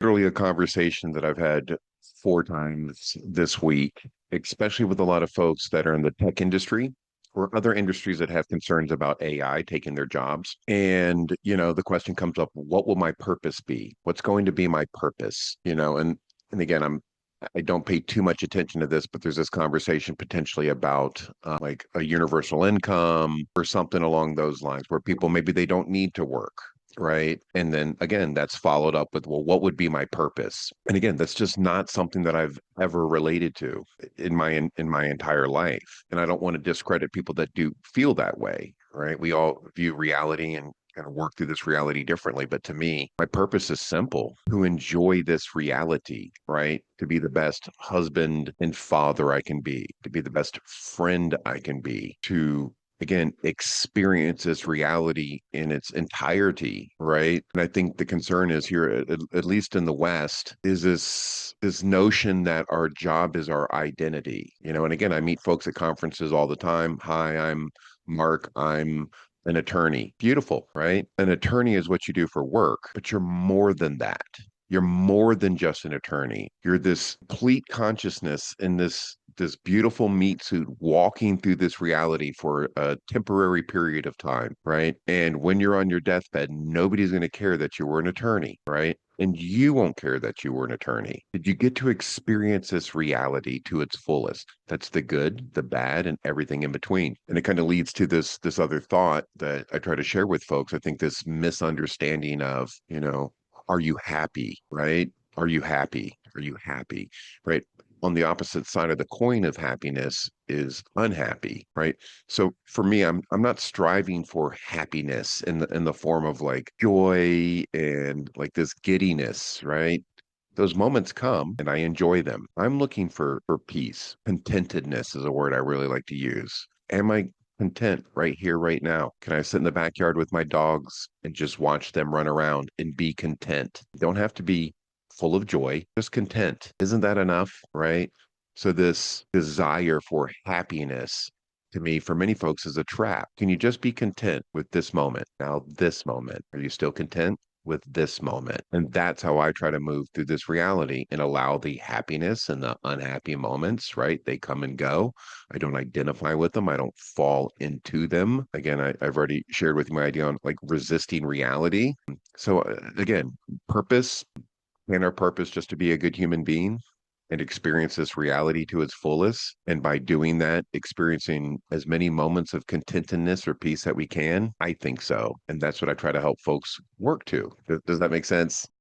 Literally a conversation that I've had 4 times this week, especially with a lot of folks that are in the tech industry or other industries that have concerns about AI taking their jobs. And, the question comes up, what will my purpose be? What's going to be my purpose? And again, I don't pay too much attention to this, but there's this conversation potentially about like a universal income or something along those lines where people maybe they don't need to work. Right. And then again, that's followed up with, well, what would be my purpose? And again, that's just not something that I've ever related to in my entire life. And I don't want to discredit people that do feel that way. Right. We all view reality and kind of work through this reality differently. But to me, my purpose is simple: to enjoy this reality, right? To be the best husband and father I can be, to be the best friend I can be, to again experience this reality in its entirety, right? And I think the concern is here, at least in the West, is this notion that our job is our identity. And again, I meet folks at conferences all the time. Hi, I'm Mark. I'm an attorney. Beautiful, right? An attorney is what you do for work, but you're more than that. You're more than just an attorney. You're this complete consciousness in this beautiful meat suit walking through this reality for a temporary period of time, right? And when you're on your deathbed, nobody's going to care that you were an attorney, right? And you won't care that you were an attorney. Did you get to experience this reality to its fullest? That's the good, the bad, and everything in between. And it kind of leads to this other thought that I try to share with folks. I think this misunderstanding of, are you happy, right? Are you happy? Are you happy? Right? On the opposite side of the coin of happiness is unhappy, right? So for me, I'm not striving for happiness in the form of like joy and like this giddiness, right? Those moments come and I enjoy them. I'm looking for peace. Contentedness is a word I really like to use. Am I content right here, right now? Can I sit in the backyard with my dogs and just watch them run around and be content? You don't have to be full of joy, just content. Isn't that enough, right? So this desire for happiness to me, for many folks, is a trap. Can you just be content with this moment? Now, this moment. Are you still content with this moment? And that's how I try to move through this reality and allow the happiness and the unhappy moments, right? They come and go. I don't identify with them. I don't fall into them. Again, I've already shared with you my idea on like resisting reality. So again, purpose and our purpose just to be a good human being and experience this reality to its fullest. And by doing that, experiencing as many moments of contentedness or peace that we can, I think so. And that's what I try to help folks work to. Does that make sense?